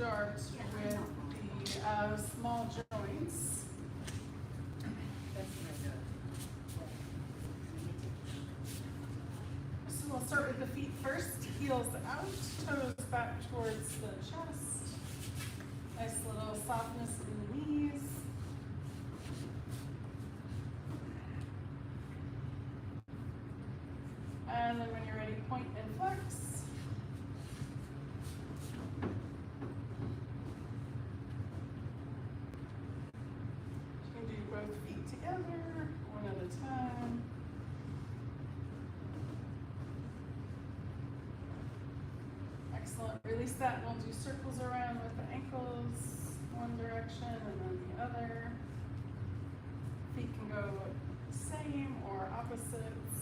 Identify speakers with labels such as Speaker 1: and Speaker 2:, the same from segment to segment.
Speaker 1: start with the small joints. So we'll start with the feet first, heels out, toes back towards the chest. Nice little softness in the knees. And then when you're ready, point and flex. You can do both feet together, one at a time. Excellent. Release that and we'll do circles around with the ankles, one direction and then the other. Feet can go same or opposites.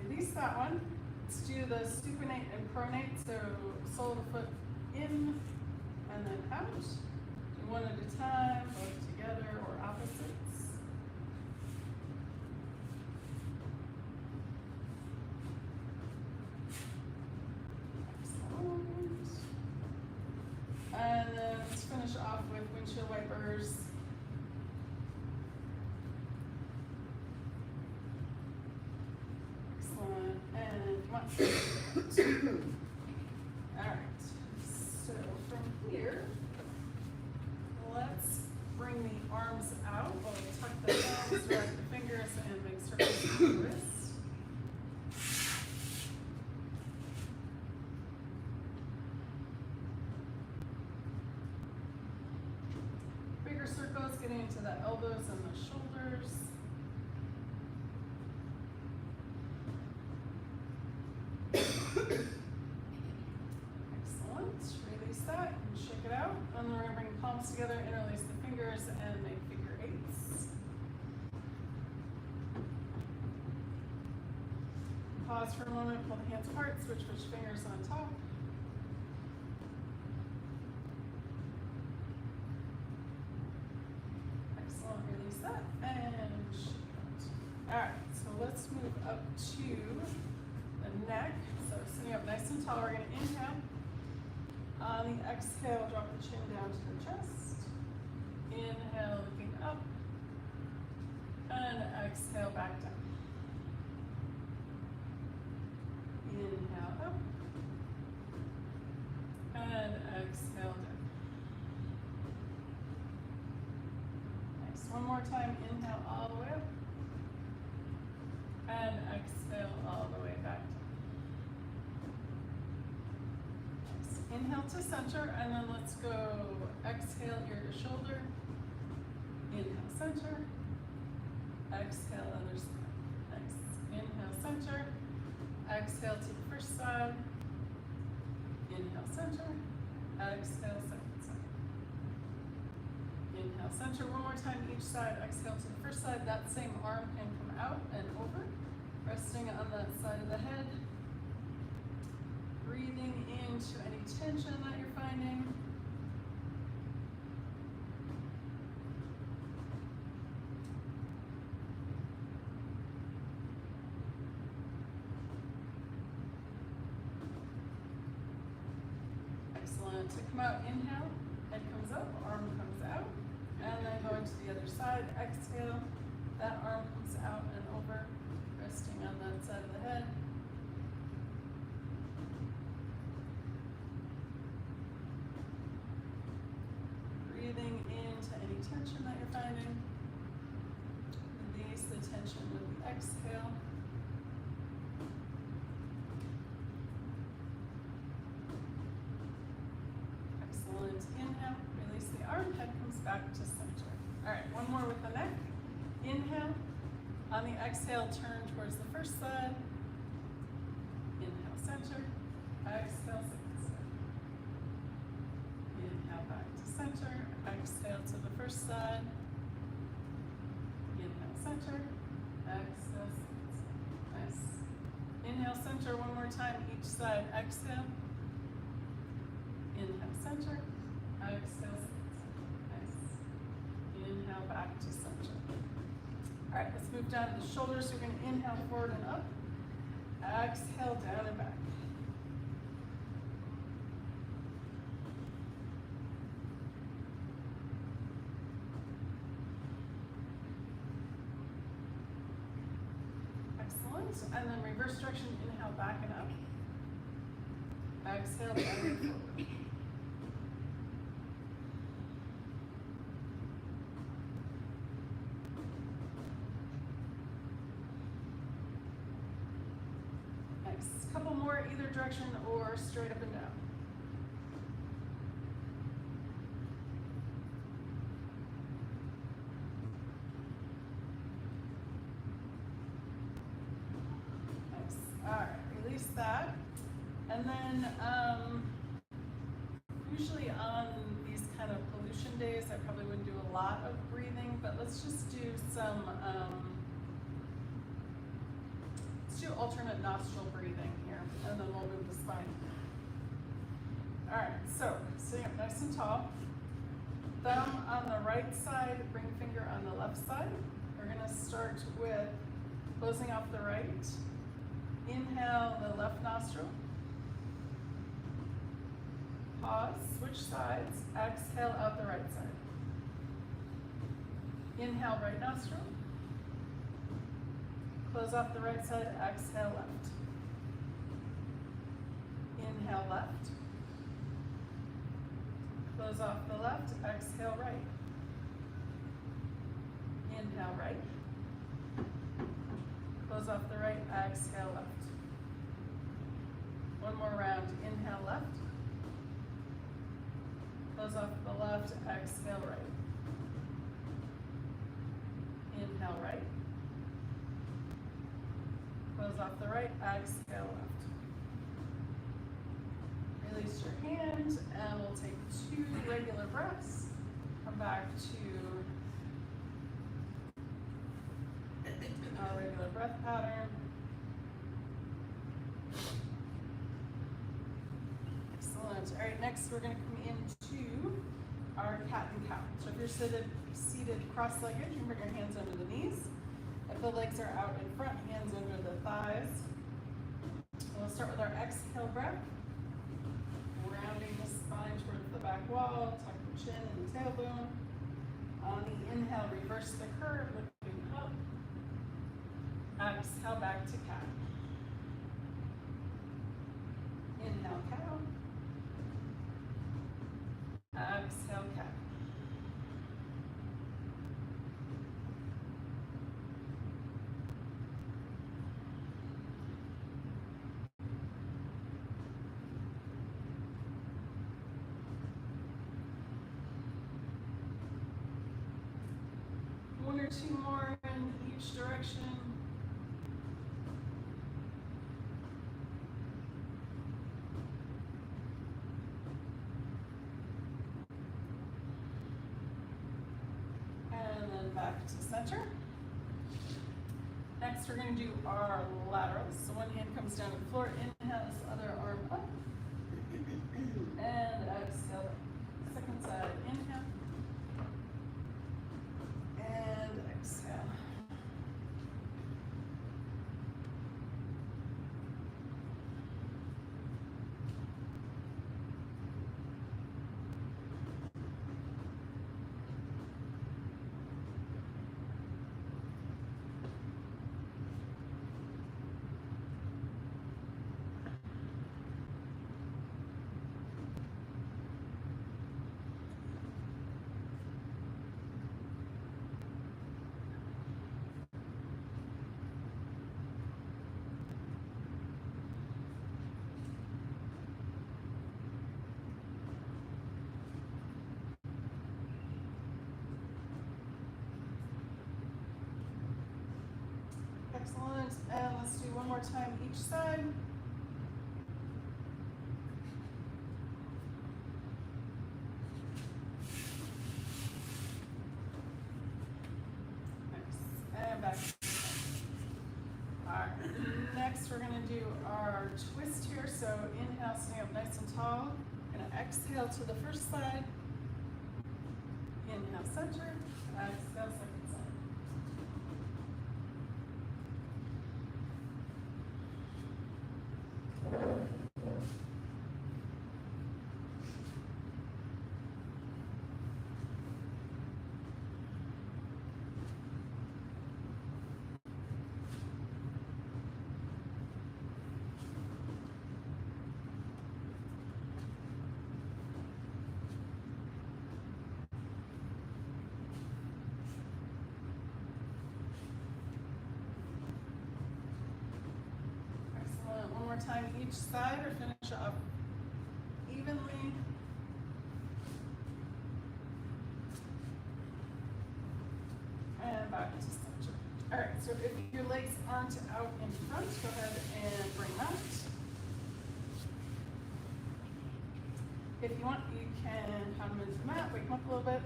Speaker 1: Release that one. Let's do the supinate and pronate, so sole of the foot in and then out. Do one at a time, both together or opposites. Excellent. And then let's finish off with windshield wipers. Excellent. And come on. All right. So from here, let's bring the arms out. We'll tuck the thumbs, direct the fingers, and make circles with the wrist. Bigger circles getting into the elbows and the shoulders. And then we're going to bring palms together, interlace the fingers, and make figure eights. Pause for a moment, pull the hands apart, switch fingers on top. Excellent, release that, and shake out. Alright, so let's move up to the neck. So sitting up nice and tall, we're going to inhale. On the exhale, drop the chin down to the chest. Inhale, looking up. And exhale, back down. Inhale, up. And exhale, down. Nice. One more time. Inhale all the way up. And exhale all the way back down. Inhale to center, and then let's go exhale ear to shoulder. Inhale, center. Exhale, other side. Nice. Inhale, center. Exhale to the first side. Inhale, center. Exhale, second side. Inhale, center. One more time each side. Exhale to the first side. That same arm can come out and over, resting on that side of the head. Breathing into any tension that you're finding. Excellent. To come out, inhale, head comes up, arm comes out, and then going to the other side, exhale, that arm comes out and over, resting on that side of the head. Breathing into any tension that you're finding. Release the tension with the exhale. Excellent. Inhale, release the arm, head comes back to center. All right, one more with the neck. Inhale. On the exhale, turn towards the first side. Inhale, center. Exhale, second side. Inhale, back to center. Exhale to the first side. Inhale, center. Exhale, second side. Nice. Inhale, center one more time, each side. Exhale. Inhale, center. Exhale, second side. Nice. back to center. All right, let's move down to the shoulders. So we're going to inhale forward and up. Exhale down and back. Excellent. And then reverse direction, inhale back and up. Exhale down and forward. Couple more either direction or straight up and down. Nice. All right, release that. And then usually on these kind of pollution days, I probably wouldn't do a lot of breathing, but let's just do some do alternate nostril breathing here, and then we'll move the spine. All right, so sitting up nice and tall. Thumb on the right side, ring finger on the left side. We're gonna start with closing off the right. Inhale the left nostril. Pause, switch sides. Exhale out the right side. Inhale right nostril. Close off the right side, exhale left. Inhale left. Close off the left, exhale right. Inhale right. Close off the right, exhale left. One more round, inhale left. Close off the left, exhale right. Inhale right. Close off the right, exhale left. Release your hand, and we'll take 2 regular breaths. Come back to our regular breath pattern. Excellent. All right, next we're going to come into our cat and cow. So if you're seated cross-legged, you can bring your hands under the knees. If the legs are out in front, hands under the thighs. We'll start with our exhale breath. Rounding the spine towards the back wall, tuck the chin and the tailbone. On the inhale, reverse the curve, lifting up. Exhale back to cat. Inhale cow. Exhale cat. One or two more in each direction. And then back to center. Next, we're going to do our laterals. So one hand comes down to the floor, inhale, this other arm up. And exhale. Second side, inhale. And exhale. Excellent, and let's do one more time each side. Nice, and back. All right, next we're gonna do our twist here. So inhale, sitting up nice and tall. Gonna exhale to the first side. inhale, center, exhale, second side. Excellent. One more time each side, or finish up evenly. And back to center. All right, so if your legs aren't out in front, go ahead and bring them out. If you want, you can have them into the mat, wake them up a little bit.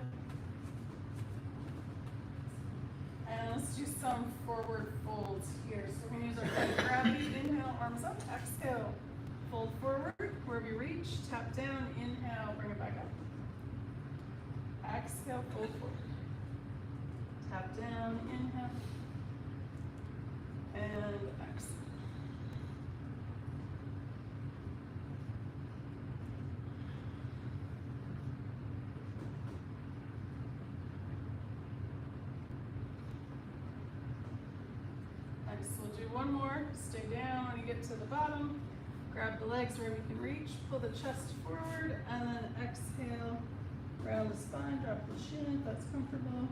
Speaker 1: And let's do some forward folds here. So we're gonna use our leg gravity. Inhale, arms up, exhale. Fold forward, wherever you reach, tap down, inhale, bring it back up. Exhale, fold forward. Tap down, inhale. And exhale. Next, we'll do one more. Stay down when you get to the bottom. Grab the legs wherever you can reach. Pull the chest forward, and then exhale. Round the spine, drop the chin if that's comfortable.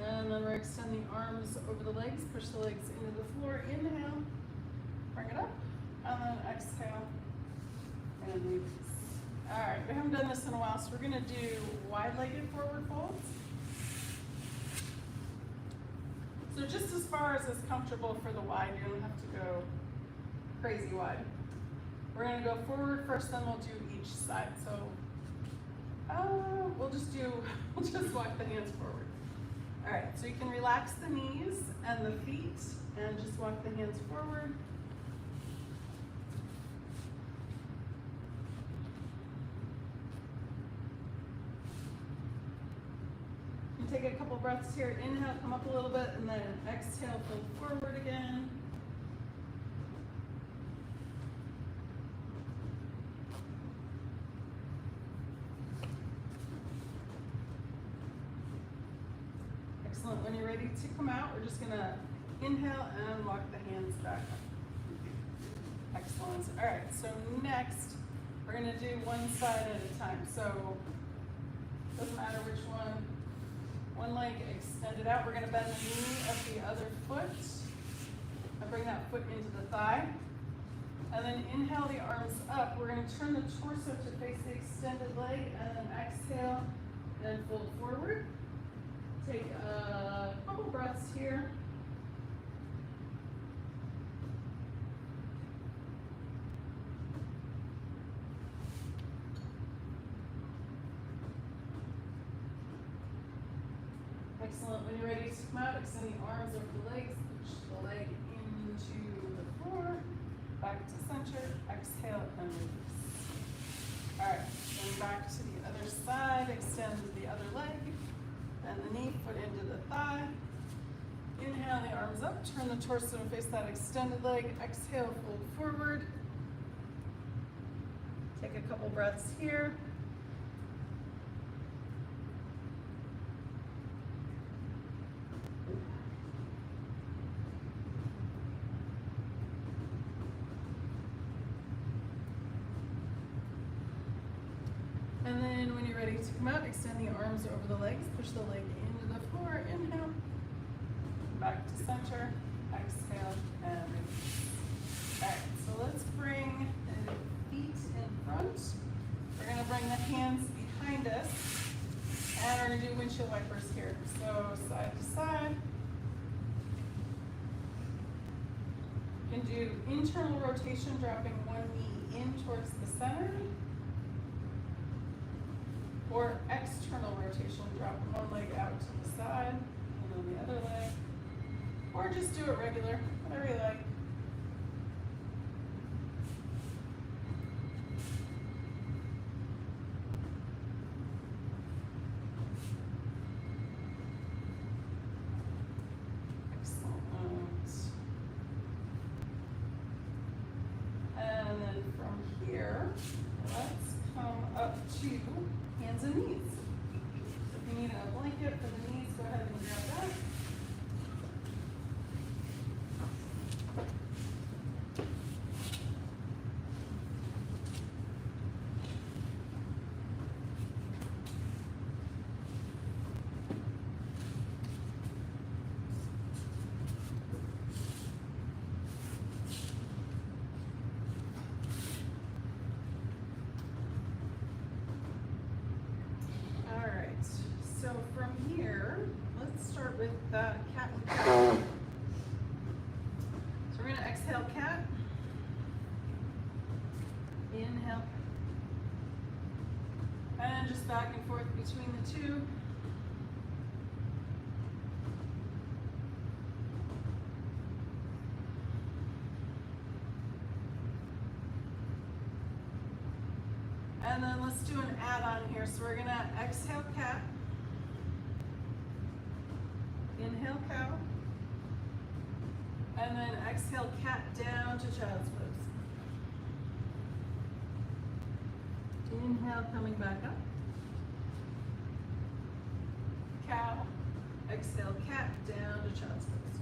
Speaker 1: And then we're extending arms over the legs, push the legs into the floor, inhale, bring it up, and then exhale, and release. All right, we haven't done this in a while, so we're gonna do wide-legged forward folds. So just as far as is comfortable for the wide, you don't have to go crazy wide. We're gonna go forward first, then we'll do each side. So we'll just walk the hands forward. All right, so you can relax the knees and the feet and just walk the hands forward. You take a couple breaths here. Inhale, come up a little bit, and then exhale, fold forward again. Excellent. When you're ready to come out, we're just gonna inhale and walk the hands back up. Excellent. All right, so next, we're gonna do one side at a time. So, doesn't matter which one. One leg extended out. We're gonna bend the knee of the other foot and bring that foot into the thigh. And then inhale the arms up. We're gonna turn the torso to face the extended leg, and then exhale and fold forward. Take a couple breaths here. Excellent. When you're ready to come out, extend the arms over the legs, push the leg into the floor, back to center, exhale and release. All right, then back to the other side, extend the other leg. And the knee, foot into the thigh. Inhale the arms up, turn the torso and face that extended leg. Exhale, fold forward. Take a couple breaths here. And then when you're ready to come out, extend the arms over the legs, push the leg into the floor, inhale, back to center, exhale, and release. All right, so let's bring the feet in front. We're gonna bring the hands behind us, and we're gonna do windshield wipers here. So side to side. You can do internal rotation, dropping one knee in towards the center. Or external rotation, drop one leg out to the side. just do it regular, whatever you like. Excellent. And then from here, let's come up to hands and knees. So if you need a blanket for the knees, go ahead and grab that. So from here, let's start with cat and cow. So we're going to exhale cat. Inhale. And just back and forth between the two. And then let's do an add-on here. So we're going to exhale cat. Inhale cow, and then exhale cat down to child's pose. Inhale, coming back up. Cow, exhale cat down to child's pose.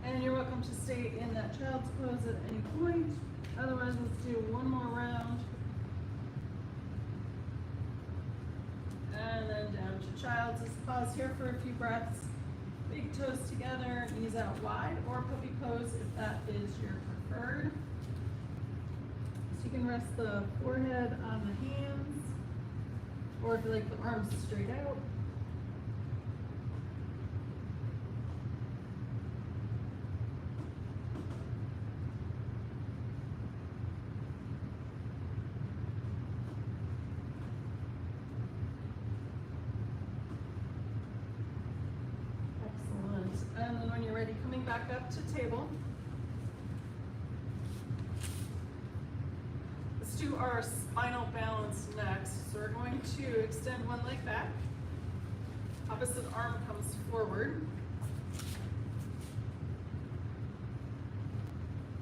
Speaker 1: And you're welcome to stay in that child's pose at any point. Otherwise, let's do one more round. And then down to child's. Let's pause here for a few breaths. Big toes together, knees out wide, or puppy pose if that is your preferred. So you can rest the forehead on the hands, or if you like the arms straight out. And then when you're ready, coming back up to table. Let's do our spinal balance next. So we're going to extend one leg back. Opposite arm comes forward.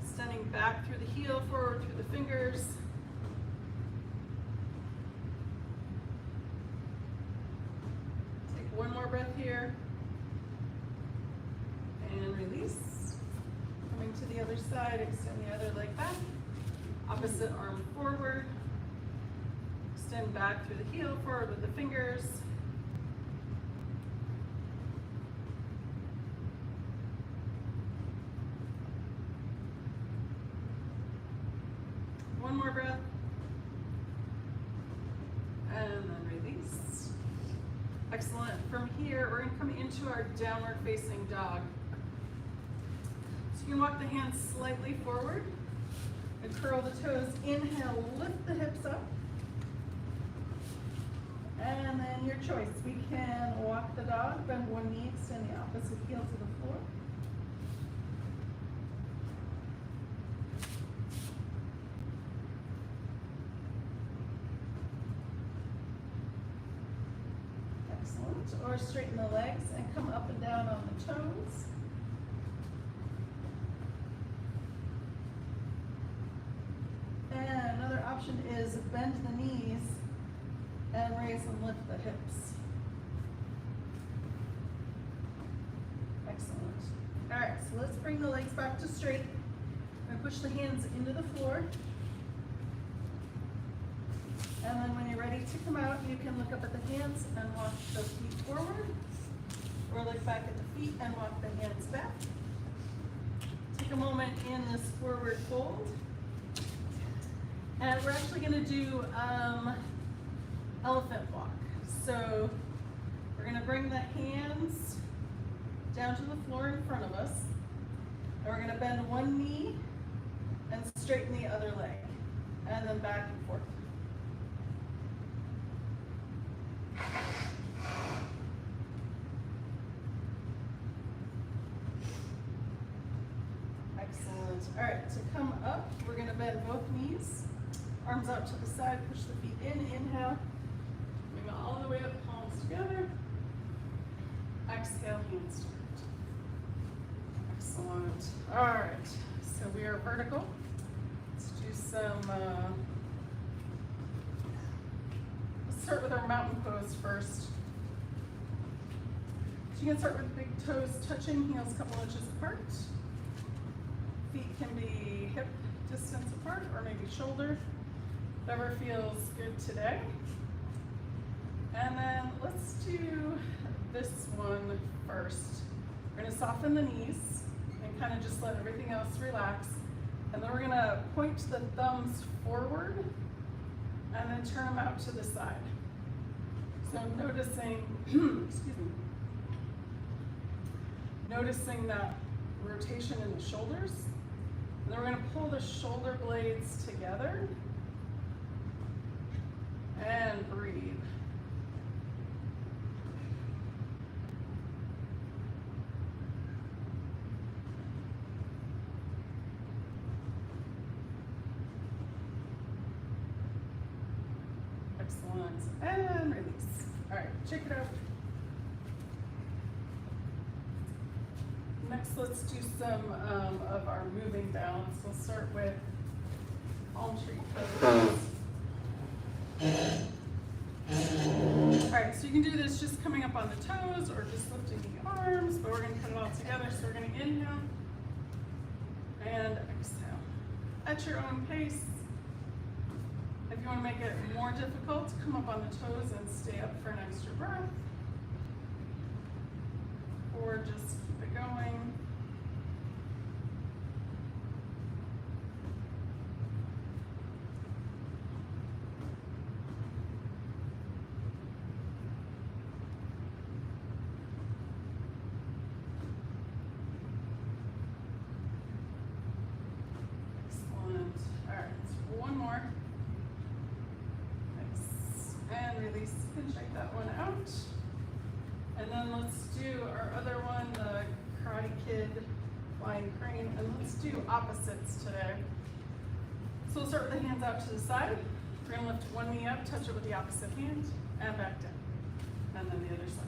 Speaker 1: Extending back through the heel, forward through the fingers. Take one more breath here. And release. Coming to the other side, extend the other leg back. Opposite arm forward. Extend back through the heel, forward with the fingers. One more breath. And then release. Excellent. From here, we're going to come into our downward facing dog. You can walk the hands slightly forward and curl the toes. Inhale, lift the hips up. And then your choice. We can walk the dog, bend one knee, extend the opposite heel to the floor. Excellent. Or straighten the legs and come up and down on the toes. And another option is bend the knees and raise and lift the hips. Excellent. All right, so let's bring the legs back to straight. And push the hands into the floor. And then when you're ready to come out, you can look up at the hands and walk the feet forward. Or look back at the feet and walk the hands back. Take a moment in this forward fold. And we're actually going to do elephant walk. So we're going to bring the hands down to the floor in front of us. And we're going to bend one knee and straighten the other leg. And then back and forth. bend both knees. Arms out to the side, push the feet in, inhale. Bring it all the way up, palms together. Exhale, hands start. Excellent. All right, so we are vertical. Let's do some, let's start with our mountain pose first. So you can start with big toes touching, heels a couple inches apart. Feet can be hip distance apart or maybe shoulder, whatever feels good today. And then let's do this one first. We're gonna soften the knees and kind of just let everything else relax. And then we're gonna point the thumbs forward and then turn them out to the side. So noticing, excuse me, noticing that rotation in the shoulders. And then we're gonna pull the shoulder blades together and breathe. Excellent, and release. All right, check it out. Next, let's do some of our moving balance. We'll start with palm tree pose. All right, so you can do this just coming up on the toes or just lifting the arms, but we're gonna put it all together. So we're gonna inhale and exhale at your own pace. If you want to make it more difficult, come up on the toes and stay up for an extra breath. Or just keep it going. Excellent. All right, one more. And release, you can check that one out. And then let's do our other one, the Karate Kid flying crane, and let's do opposites today. So we'll start with the hands out to the side. We're gonna lift one knee up, touch it with the opposite hand, and back down. And then the other side.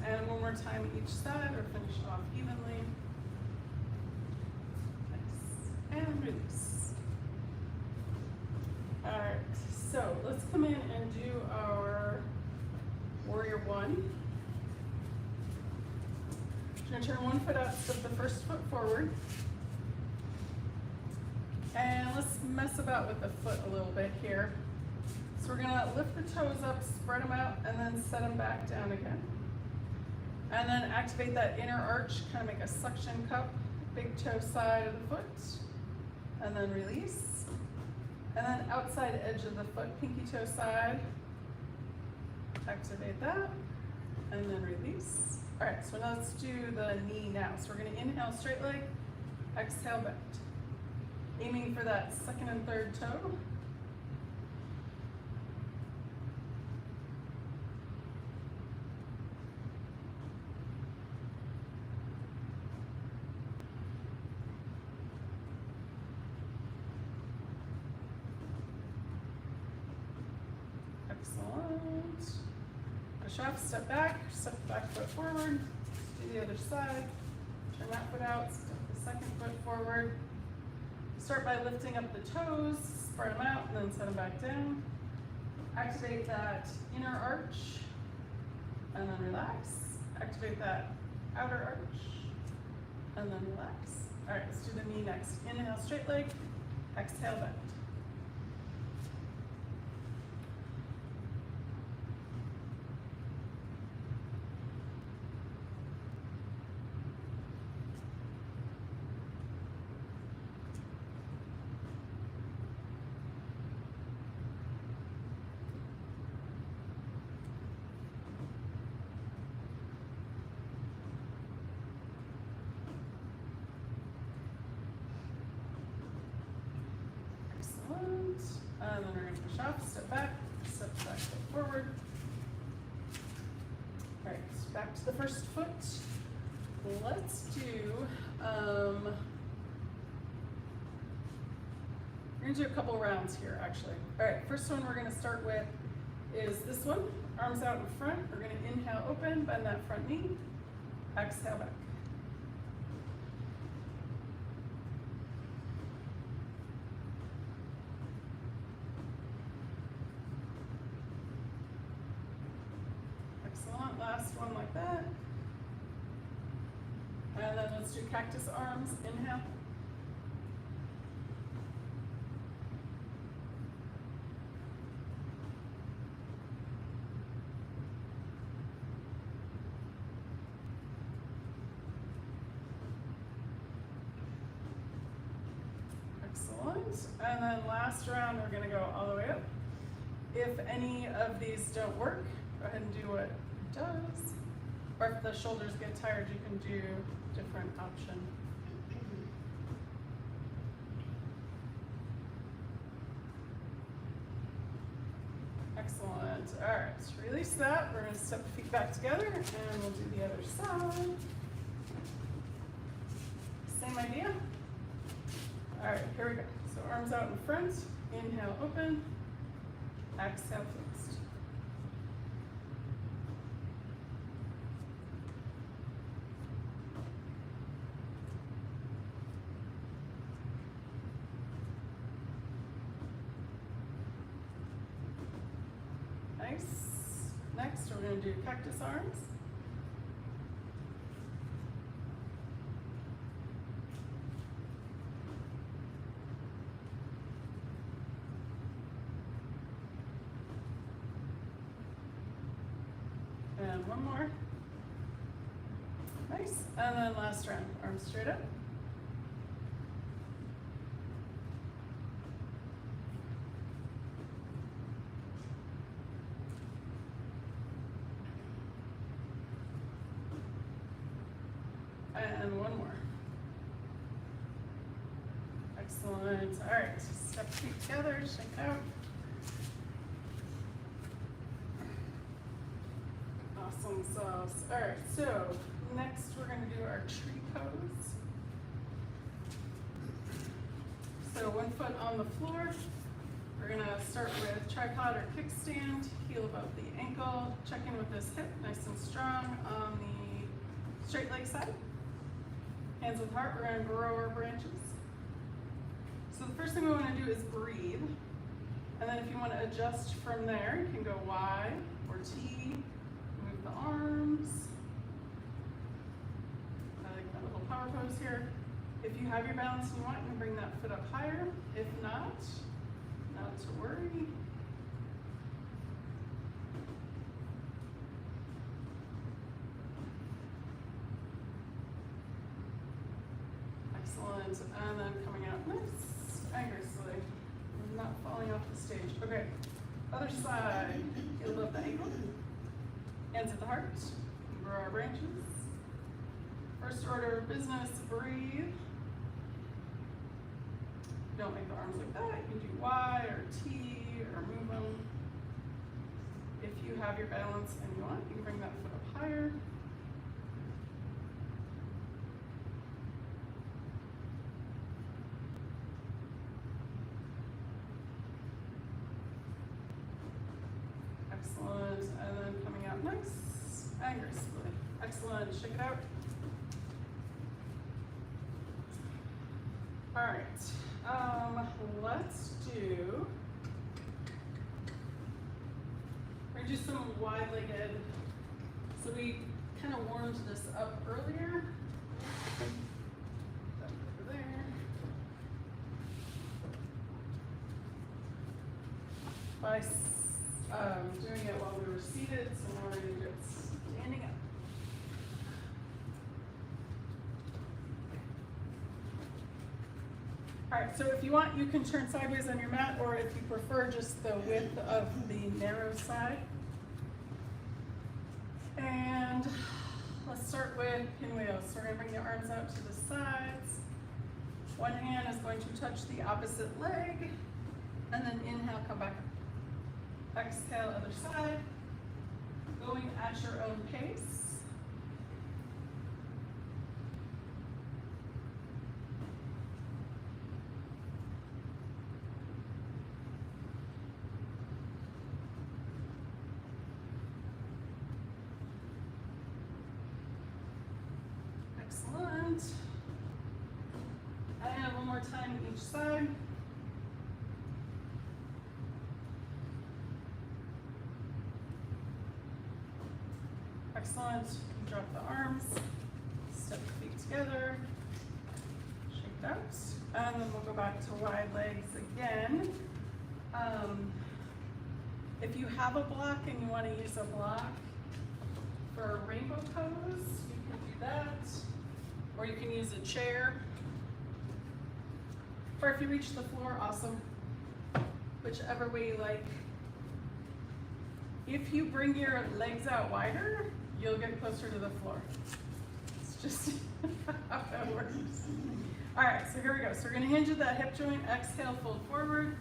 Speaker 1: And one more time each side, or finish it off evenly. Nice. And release. All right, so let's come in and do our warrior one. You're gonna turn one foot out, step the first foot forward. And let's mess about with the foot a little bit here. So we're gonna lift the toes up, spread them out, and then set them back down again. And then activate that inner arch, kind of make a suction cup, big toe side of the foot, and then release. And then outside edge of the foot, pinky toe side, activate that, and then release. All right, so now let's do the knee now. So we're gonna inhale straight leg, exhale bend. Aiming for that second and third toe. Excellent. Push up, step the back foot forward, do the other side, turn that foot out, step the second foot forward. Start by lifting up the toes, spread them out, and then set them back down. Activate that inner arch, and then relax. Activate that outer arch, and then relax. All right, let's do the knee next. Inhale, straight leg, exhale, bend. And then we're gonna push off, step back, step forward. All right, back to the first foot. Let's do, we're gonna do a couple rounds here, actually. All right, first one we're gonna start with is this one, arms out in front. We're gonna inhale, open, bend that front knee, exhale back. Excellent, last one like that. And then let's do cactus arms, inhale. Excellent, and then last round, we're gonna go all the way up. If any of these don't work, go ahead and do what it does. Or if the shoulders get tired, you can do different option. Excellent. All right, release that. We're going to step the feet back together and we'll do the other side. Same idea. All right, here we go. So arms out in front. Inhale, open. Exhale, twist. Nice. Next, we're going to do cactus arms. And one more. Nice. And then last round, arms straight up. And one more. Excellent. All right, step feet together, shake out. Awesome sauce. All right, so next we're going to do our tree pose. So one foot on the floor. We're going to start with tripod or kickstand, heel above the ankle. Check in with this hip, nice and strong on the straight leg side. Hands with heart, we're going to grow our branches. So the first thing we want to do is breathe. And then if you want to adjust from there, you can go Y or T, move the arms. I like that little power pose here. If you have your balance and you want, you can bring that foot up higher. If not to worry. Excellent, and then coming out nice and gracefully, not falling off the stage. Okay, other side, heel above the ankle, hands at the heart, grow our branches. First order of business, breathe. Don't make the arms like that, you can do Y or T or move them. If you have your balance and you want, you can bring that foot up higher. Excellent, and then coming out nice and gracefully. Excellent, shake it out. All right, let's do, we're gonna do some wide-legged, so we kind of warmed this up earlier. Over there. By doing it while we were seated, so now we're going to do it standing up. All right, so if you want, you can turn sideways on your mat, or if you prefer, just the width of the narrow side. And let's start with pinwheel. So we're going to bring the arms out to the sides. One hand is going to touch the opposite leg. And then inhale, come back up. Exhale, other side. Going at your own pace. Excellent. And one more time each side. Excellent. Drop the arms. Step the feet together. Shake it out. And then we'll go back to wide legs again. If you have a block and you want to use a block for a rainbow pose, you can do that. Or you can use a chair. Or if you reach the floor, awesome. Whichever way you like. If you bring your legs out wider, you'll get closer to the floor. It's just how that works. All right, so here we go. So we're gonna hinge at that hip joint, exhale, fold forward.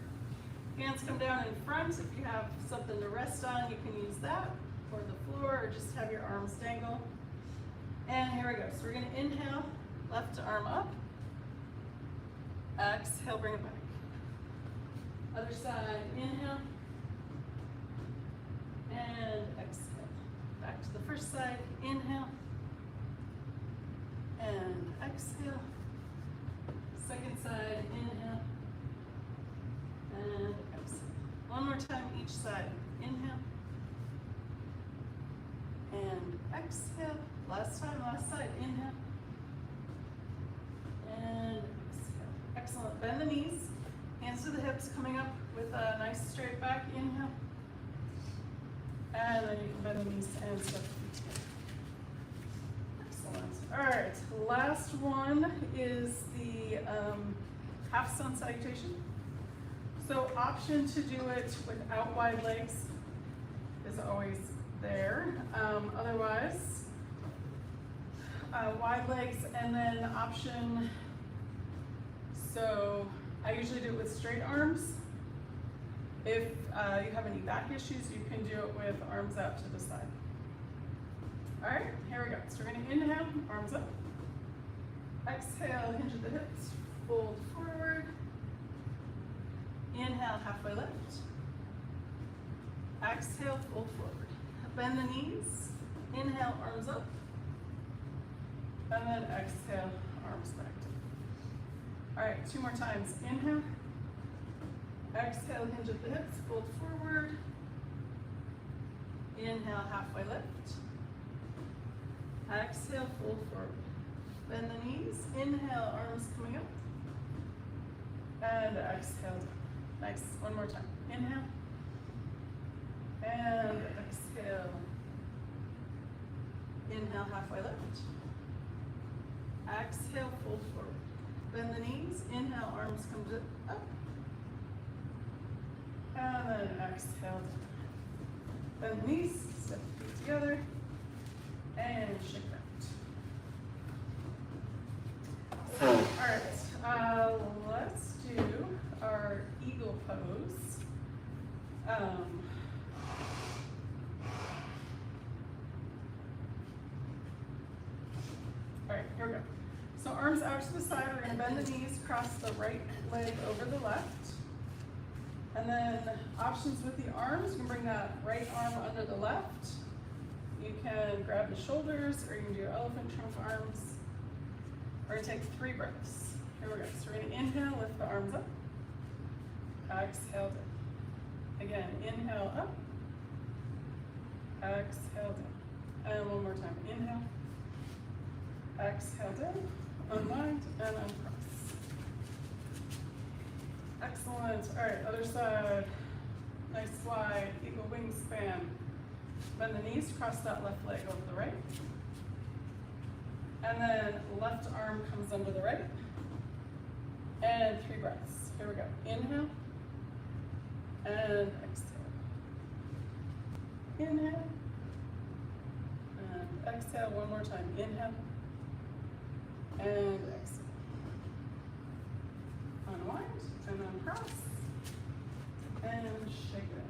Speaker 1: Hands come down in front. If you have something to rest on, you can use that, or the floor, or just have your arms dangle. And here we go. So we're gonna inhale, left arm up. Exhale, bring it back. Other side, inhale. And exhale. Back to the first side, inhale. And exhale. Second side, inhale. And exhale. One more time each side. Inhale. And exhale. Last time, last side. Inhale. And exhale. Excellent. Bend the knees. Hands to the hips, coming up with a nice straight back. Inhale. And then you can bend the knees and step the feet together. Excellent. All right, last one is the half sun salutation. So option to do it without wide legs is always there. Otherwise, wide legs, and then option, so I usually do it with straight arms. If you have any back issues, you can do it with arms out to the side. All right, here we go. So we're gonna inhale, arms up. Exhale, hinge at the hips, fold forward. Inhale, halfway lift. Exhale, fold forward. Bend the knees. Inhale, arms up. And then exhale, arms back down. All right, two more times. Inhale. Exhale, hinge at the hips, fold forward. Inhale, halfway lift. Exhale, fold forward. Bend the knees. Inhale, arms coming up. And exhale down. Nice. One more time. Inhale. And exhale. Inhale, halfway lift. Exhale, fold forward. Bend the knees. Inhale, arms come up. And then exhale. Bend the knees, step the feet together, and shake that. All right, let's do our eagle pose. All right, here we go. So arms out to the side, we're gonna bend the knees, cross the right leg over the left. And then options with the arms, you can bring that right arm under the left. You can grab the shoulders, or you can do elephant trunk arms. We're gonna take 3 breaths. Here we go. So we're gonna inhale, lift the arms up. Exhale down. Again, inhale up. Exhale down. And one more time. Inhale. Exhale down. Unwind and uncross. Excellent. All right, other side. Nice wide, eagle wingspan. Bend the knees, cross that left leg over the right. And then left arm comes under the right. And 3 breaths. Here we go. Inhale. And exhale. Inhale. And exhale one more time. Inhale. And exhale. Unwind and uncross. and shake it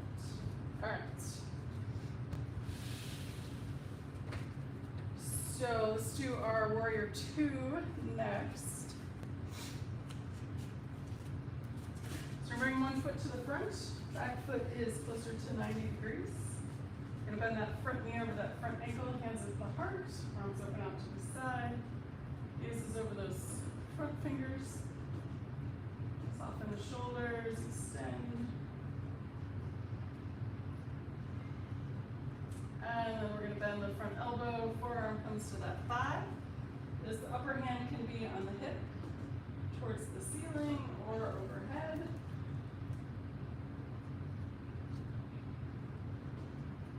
Speaker 1: out. All right. So let's do our warrior two next. So we're bringing one foot to the front. Back foot is closer to 90 degrees. We're gonna bend that front knee over that front ankle, hands at the heart, arms open out to the side, gazes over those front fingers. Soften the shoulders, extend. And then we're gonna bend the front elbow, forearm comes to that thigh. This upper hand can be on the hip, towards the ceiling or overhead.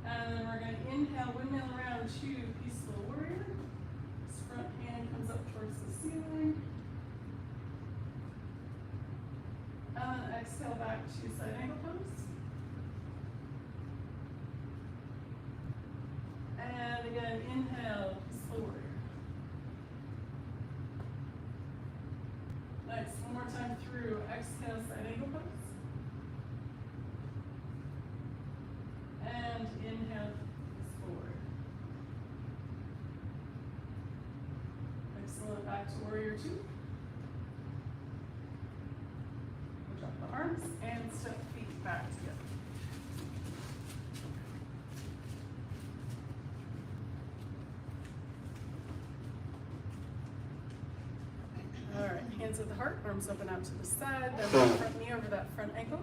Speaker 1: And then we're gonna inhale, windmill around to peaceful warrior. This front hand comes up towards the ceiling. And then exhale back to side angle pose. And again, inhale, peaceful warrior. Nice, one more time through, exhale, side angle pose. And inhale, peaceful warrior. Excellent, back to warrior two. We'll drop the arms and step feet back together. Alright, hands at the heart, arms open out to the side, bend the front knee over that front ankle.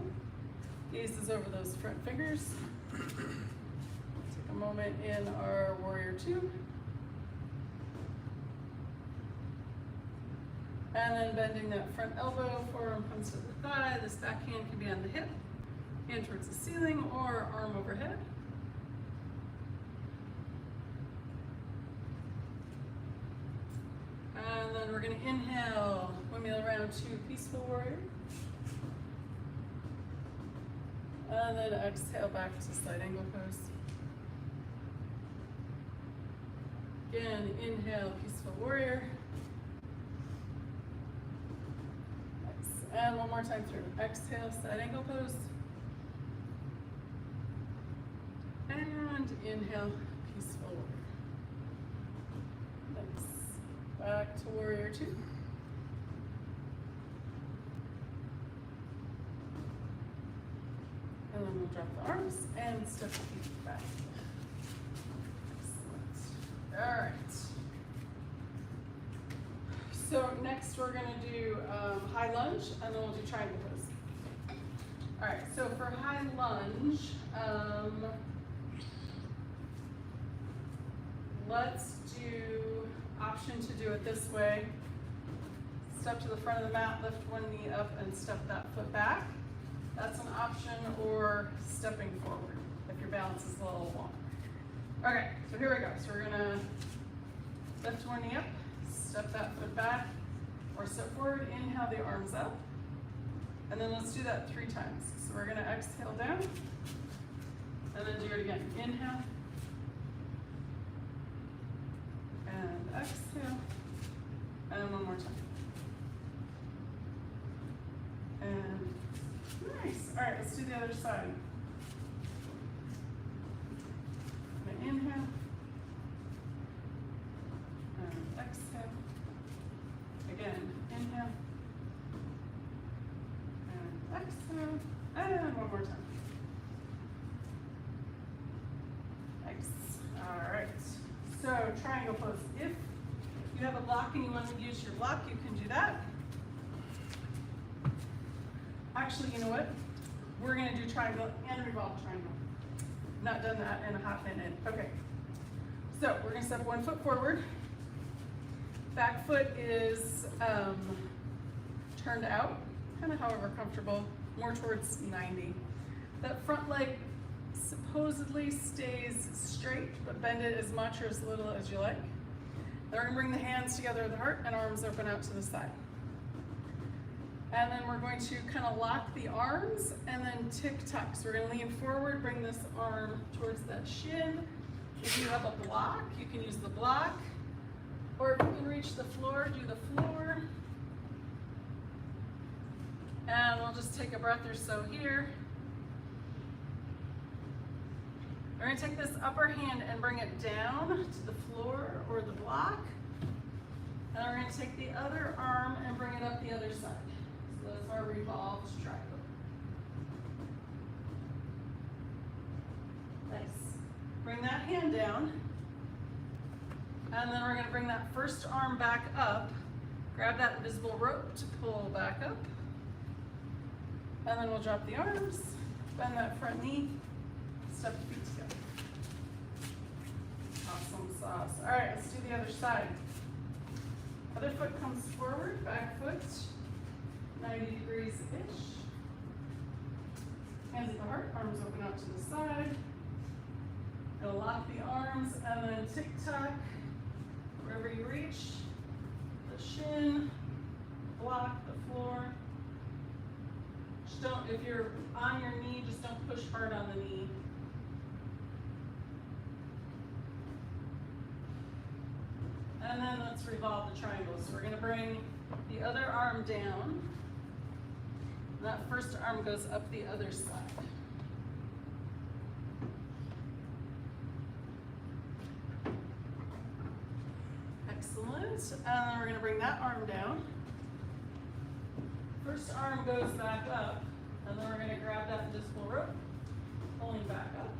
Speaker 1: Gazes over those front fingers. Take a moment in our warrior two. And then bending that front elbow, forearm comes to the thigh, this back hand can be on the hip, hand towards the ceiling or arm overhead. And then we're going to inhale, windmill around to peaceful warrior. And then exhale back to side angle pose. Again, inhale, peaceful warrior. Nice. And one more time through. Exhale, side angle pose. And inhale, peaceful warrior. Nice. Back to warrior two. And then we'll drop the arms and step the feet back. Excellent. All right. So next we're going to do high lunge, and then we'll do triangle pose. All right. So for high lunge, let's do option to do it this way. Step to the front of the mat, lift one knee up, and step that foot back. That's an option, or stepping forward if your balance is a little long. Okay, so here we go. So we're gonna lift one knee up, step that foot back, or step forward, inhale the arms up. And then let's do that 3 times. So we're gonna exhale down, and then do it again. Inhale, and exhale, and one more time. And nice. All right, let's do the other side. I'm gonna inhale. And exhale. Again, inhale. And exhale. And one more time. Nice. All right. So, triangle pose. If you have a block and you want to use your block, you can do that. Actually, you know what? We're going to do triangle and revolve triangle. Not done that in a hot minute. Okay. So we're going to step one foot forward. Back foot is turned out, kind of however comfortable, more towards 90. That front leg supposedly stays straight, but bend it as much or as little as you like. Then we're going to bring the hands together at the heart and arms open out to the side. And then we're going to kind of lock the arms and then tick tuck. So we're going to lean forward, bring this arm towards that shin. If you have a block, you can use the block. Or if you can reach the floor, do the floor. And we'll just take a breath or so here. We're gonna take this upper hand and bring it down to the floor or the block. And we're gonna take the other arm and bring it up the other side. So that's our revolved triangle. Nice. Bring that hand down. And then we're gonna bring that first arm back up. Grab that invisible rope to pull back up. And then we'll drop the arms, bend that front knee, step the feet together. Awesome sauce. All right, let's do the other side. Other foot comes forward, back foot, 90 degrees-ish. Hands at the heart, arms open out to the side. Gonna lock the arms and then tick-tock, wherever you reach. The shin, block the floor. Just don't, if you're on your knee, just don't push hard on the knee. And then let's revolve the triangle. So we're gonna bring the other arm down. That first arm goes up the other side. Excellent. And then we're gonna bring that arm down. First arm goes back up, and then we're gonna grab that invisible rope, pulling back up.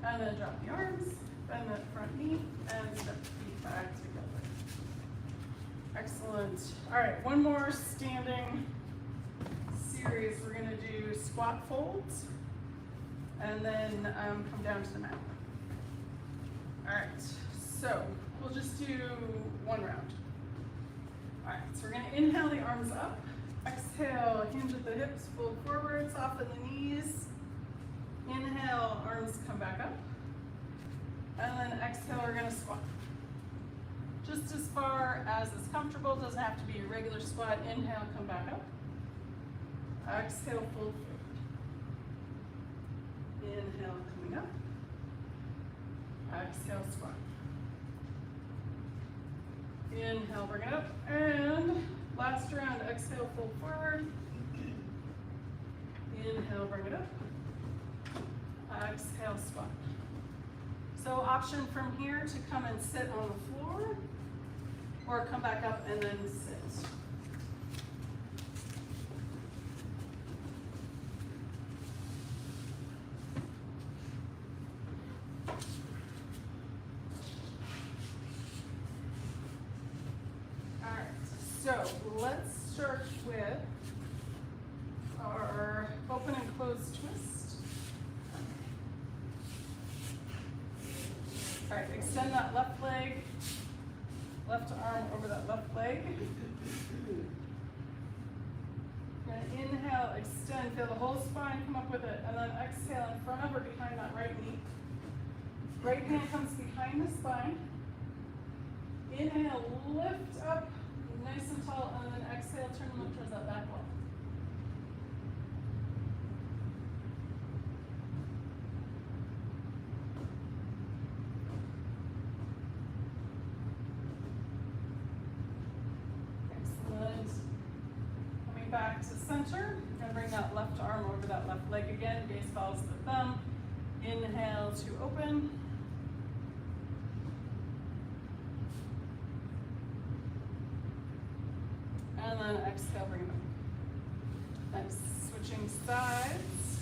Speaker 1: And then drop the arms, bend that front knee, and step the feet back together. Excellent. All right, one more standing series. We're gonna do squat folds, and then come down to the mat. All right, so we'll just do one round. All right, so we're gonna inhale the arms up. Exhale, hinge at the hips, fold forward, soften the knees. Inhale, arms come back up. And then exhale, we're gonna squat. Just as far as is comfortable, doesn't have to be a regular squat. Inhale, come back up. Exhale, fold forward. Inhale, coming up. Exhale, squat. Inhale, bring it up, and last round, exhale, fold forward. Inhale, bring it up. Exhale, squat. So option from here to come and sit on the floor, or come back up and then sit. So let's start with our open and close twist. All right, extend that left leg, left arm over that left leg. We're gonna inhale, extend, feel the whole spine come up with it, and then exhale in front of or behind that right knee. Right hand comes behind the spine. Inhale, lift up. Nice and tall, and then exhale, turn and look towards that back wall. Excellent. Coming back to center, we're going to bring that left arm over that left leg again. Gaze follows the thumb. Inhale to open. And then exhale, bring it up. Nice. Switching sides.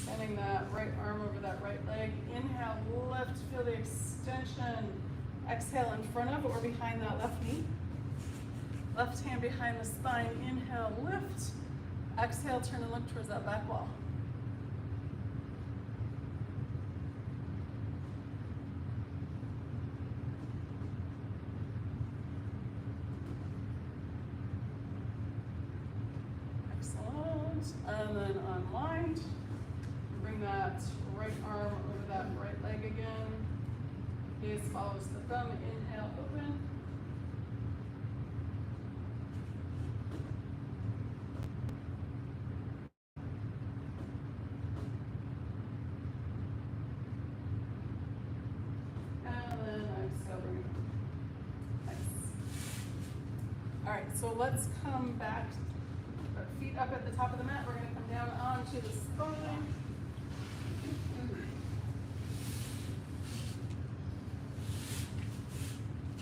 Speaker 1: Sending that right arm over that right leg. Inhale, lift, feel the extension. Exhale in front of or behind that left knee. Left hand behind the spine. Inhale, lift. Exhale, turn and look towards that back wall. And then unwind. Bring that right arm over that right leg again. Gaze follows the thumb. Inhale, open. And then exhale, bring it up. Nice. All right, so let's come back. Feet up at the top of the mat. We're going to come down onto the spine.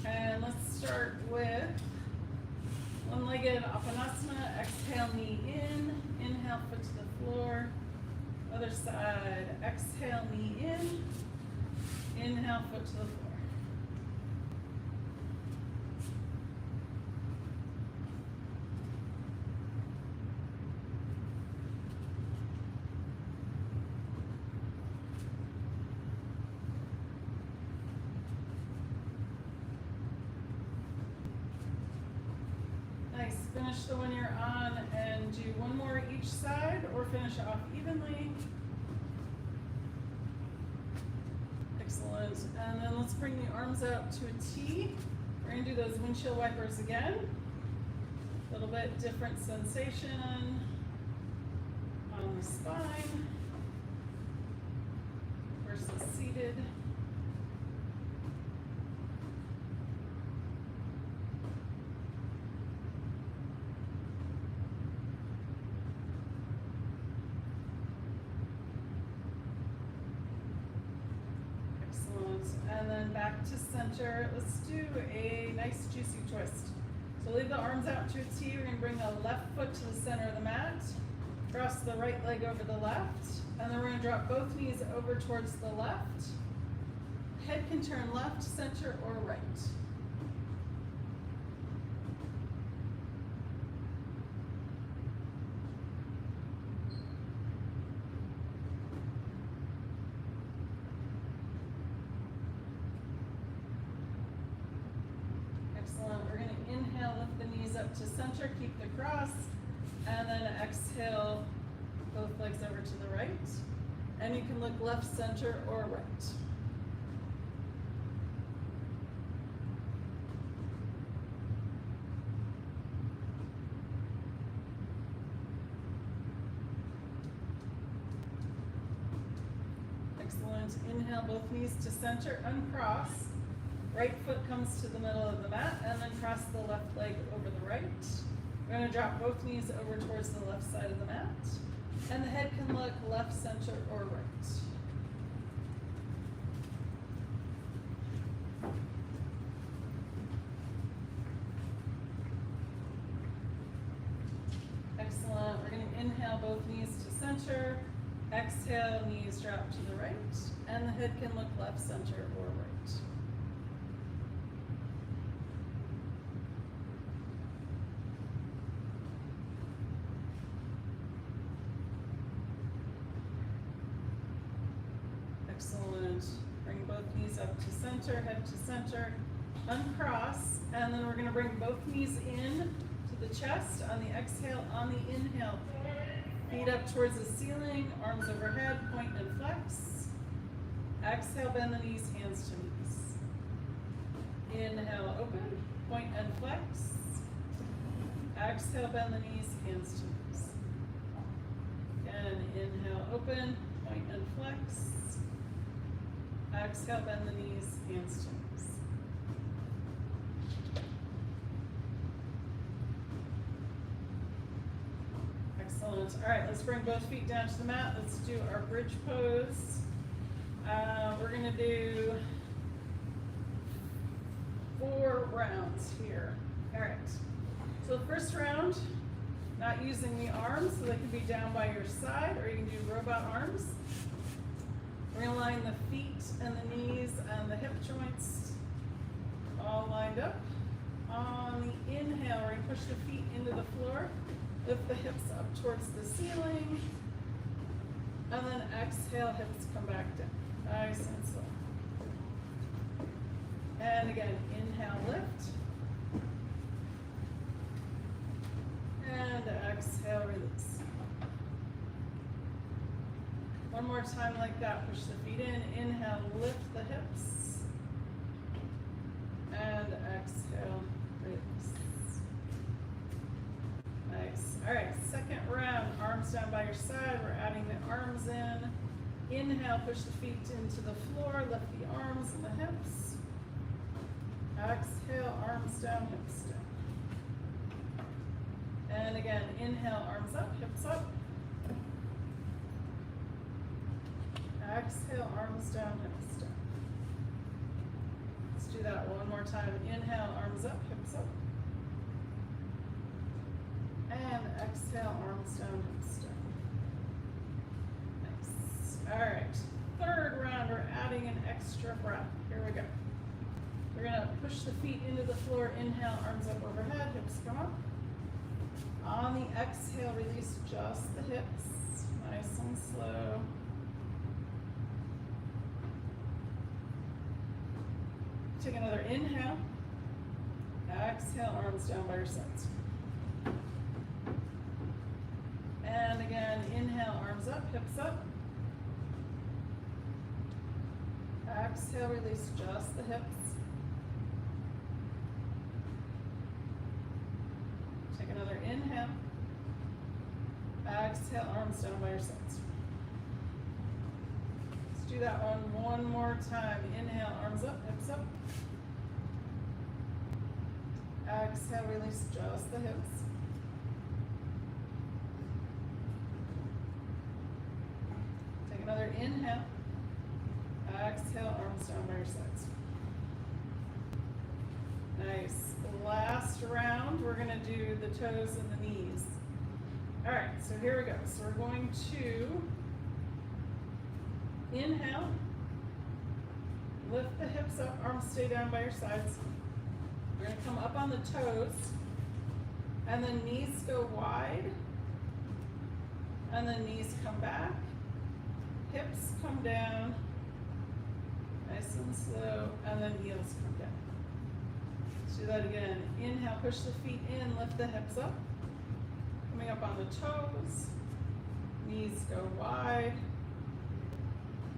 Speaker 1: And let's start with one-legged Apanasana. Exhale, knee in. Inhale, foot to the floor. Other side. Exhale, knee in. Inhale, foot to the floor. Nice. Finish the one you're on and do one more each side or finish off evenly. Excellent. And then let's bring the arms out to a T. We're going to do those windshield wipers again. A little bit different sensation on the spine versus seated. And then back to center. Let's do a nice juicy twist. So leave the arms out to a T. We're going to bring the left foot to the center of the mat. Cross the right leg over the left. And then we're going to drop both knees over towards the left. Head can turn left, center, or right. We're going to inhale, lift the knees up to center, keep the cross, and then exhale, both legs over to the right. And you can look left, center, or right. Excellent. Inhale, both knees to center, uncross. Right foot comes to the middle of the mat, and then cross the left leg over the right. We're going to drop both knees over towards the left side of the mat, and the head can look left, center, or right. Excellent. We're going to inhale, both knees to center. Exhale, knees drop to the right, and the head can look left, center, or right. Excellent. Bring both knees up to center, head to center, uncross, and then we're going to bring both knees in to the chest on the exhale. On the inhale, feet up towards the ceiling, arms overhead, point and flex. Exhale, bend the knees, hands to knees. Inhale, open, point and flex. Exhale, bend the knees, hands to knees. Again, inhale, open, point and flex. Exhale, bend the knees, hands to knees. Excellent. All right, let's bring both feet down to the mat. Let's do our bridge pose. We're going to do 4 rounds here. All right. So the first round, not using the arms, so they can be down by your side, or you can do robot arms. We're going to line the feet and the knees and the hip joints all lined up. On the inhale, we're going to push the feet into the floor, lift the hips up towards the ceiling, and then exhale, hips come back down. Nice and slow. And again, inhale, lift. And exhale, release. One more time like that. Push the feet in. Inhale, lift the hips. And exhale, release. Nice. All right, second round. Arms down by your side. We're adding the arms in. Inhale, push the feet into the floor. Lift the arms and the hips. Exhale, arms down, hips down. And again, inhale, arms up, hips up. Exhale, arms down, hips down. Let's do do that one more time. Inhale, arms up, hips up. And exhale, arms down, hips down. Nice. All right. Third round, we're adding an extra breath. Here we go. We're gonna push the feet into the floor. Inhale, arms up overhead, hips come up. On the exhale, release just the hips. Nice and slow. Take another inhale. Exhale, arms down by your sides. And again, inhale, arms up, hips up. Exhale, release just the hips. Take another inhale. Exhale, arms down by your sides. Let's do that one more time. Inhale, arms up, hips up. Exhale, release just the hips. Take another inhale. Exhale, arms down by your sides. Nice. Last round, we're gonna do the toes and the knees. All right, so here we go. So we're going to inhale, lift the hips up, arms stay down by your sides. We're gonna come up on the toes, and then knees go wide, and then knees come back, hips come down, nice and slow, and then heels come down. Let's do that again. Inhale, push the feet in, lift the hips up. Coming up on the toes, knees go wide,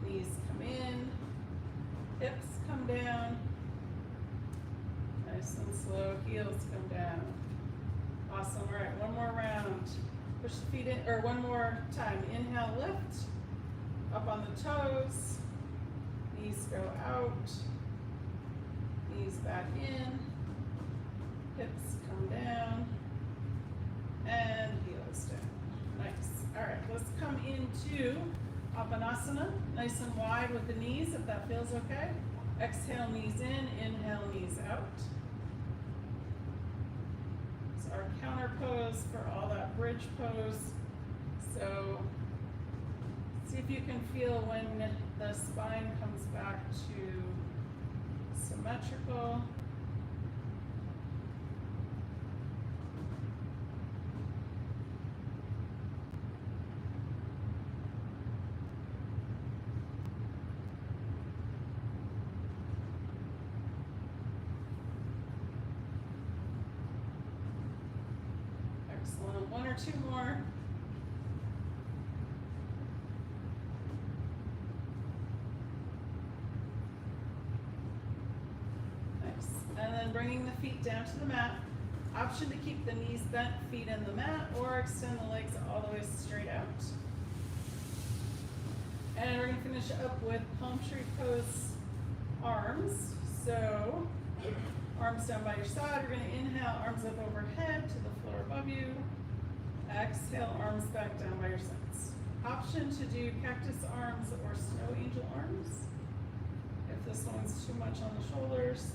Speaker 1: knees come in, hips come down, nice and slow, heels come down. Awesome, all right, one more round. Push the feet in, or one more time. Inhale, lift, up on the toes, knees go out, knees back in, hips come down, and heels down. Nice. All right, let's come into Apanasana, nice and wide with the knees, if that feels okay. Exhale, knees in, inhale, knees out. It's our counter pose for all that bridge pose. So see if you can feel when the spine comes back to symmetrical. Excellent. One or two more. Nice. And then bringing the feet down to the mat. Option to keep the knees bent, feet in the mat, or extend the legs all the way straight out. And we're going to finish up with palm tree pose arms. So arms down by your side. We're going to inhale, arms up overhead to the floor above you. Exhale, arms back down by your sides. Option to do cactus arms or snow angel arms, if this one's too much on the shoulders.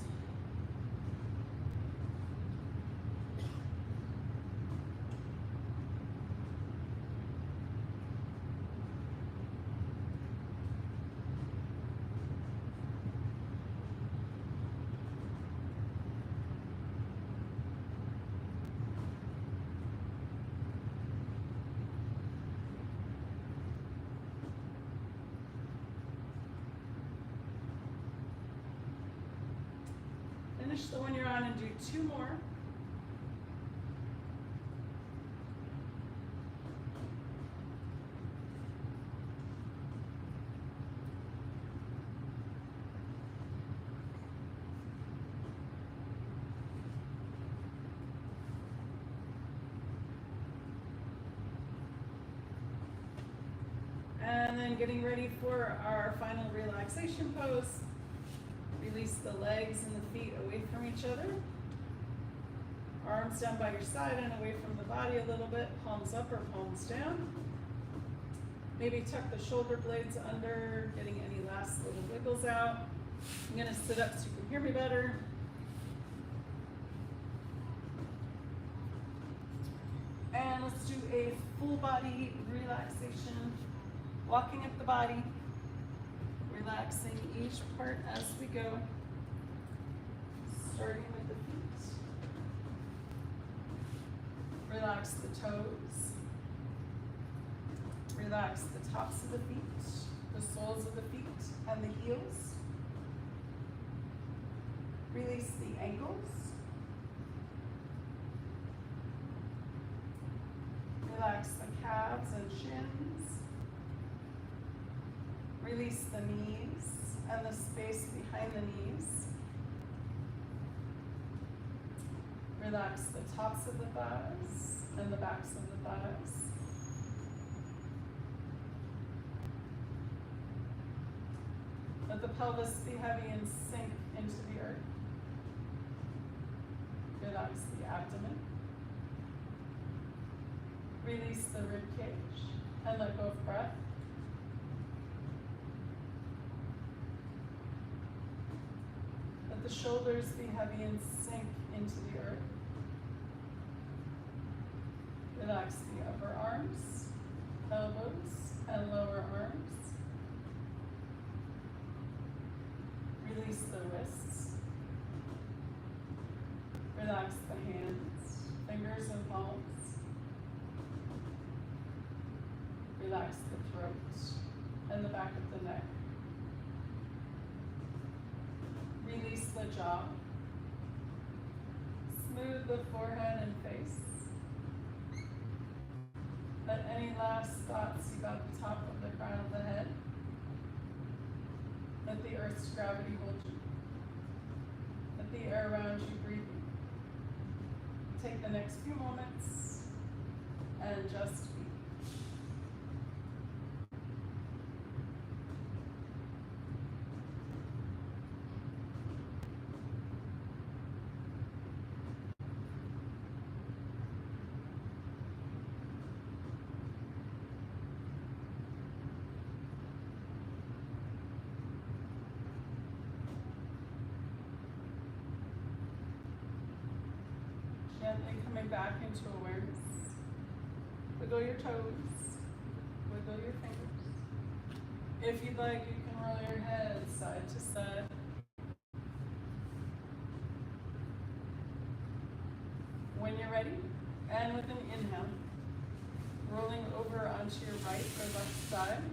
Speaker 1: Finish the one you're on and do two more. And then getting ready for our final relaxation pose. Release the legs and the feet away from each other. Arms down by your side and away from the body a little bit. Palms up or palms down. Maybe tuck the shoulder blades under, getting any last little wiggles out. I'm gonna sit up so you can hear me better. And let's do a full body relaxation. Walking up the body, relaxing each part as we go. Starting with the feet. Relax the toes. Relax the tops of the feet, the soles of the feet, and the heels. Release the ankles. Relax the calves and shins. Release the knees and the space behind the knees. Relax the tops of the thighs and the backs of the thighs. Let the pelvis be heavy and sink into the earth. Relax the abdomen. Release the rib cage and let go of breath. Let the shoulders be heavy and sink into the earth. Relax the upper arms, elbows, and lower arms. Release the wrists. Relax the hands, fingers and palms. Relax the throat and the back of the neck. Release the jaw. Smooth the forehead and face. Let any last thoughts seep out the top of the crown of the head. Let the earth's gravity hold you. Let the air around you breathe you. Take the next few moments and just be. Gently coming back into awareness. Wiggle your toes, wiggle your fingers. If you'd like, you can roll your head side to side. When you're ready, and with an inhale, rolling over onto your right or left side.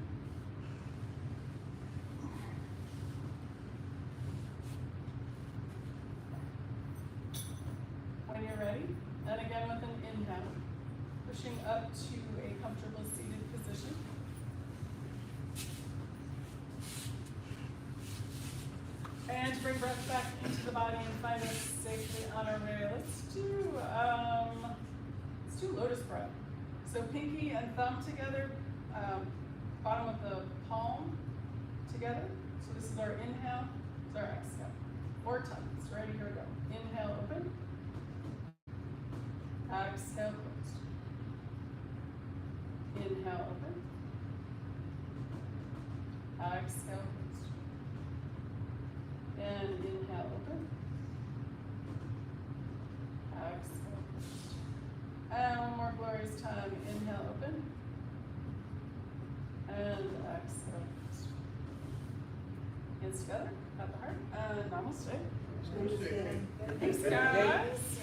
Speaker 1: When you're ready, and again with an inhale, pushing up to a comfortable seated position. And bring breath back into the body and find us safely on our way. Let's do lotus breath. So pinky and thumb together, bottom of the palm together. So this is our inhale, this is our exhale. 4 times. Ready, here we go. Inhale, open. Exhale, closed. Inhale, open. Exhale, closed. And inhale, open. Exhale, closed. And one more glorious time. Inhale, open. And exhale, closed. Hands together at the heart. And namaste.
Speaker 2: Namaste.
Speaker 1: Thanks, guys.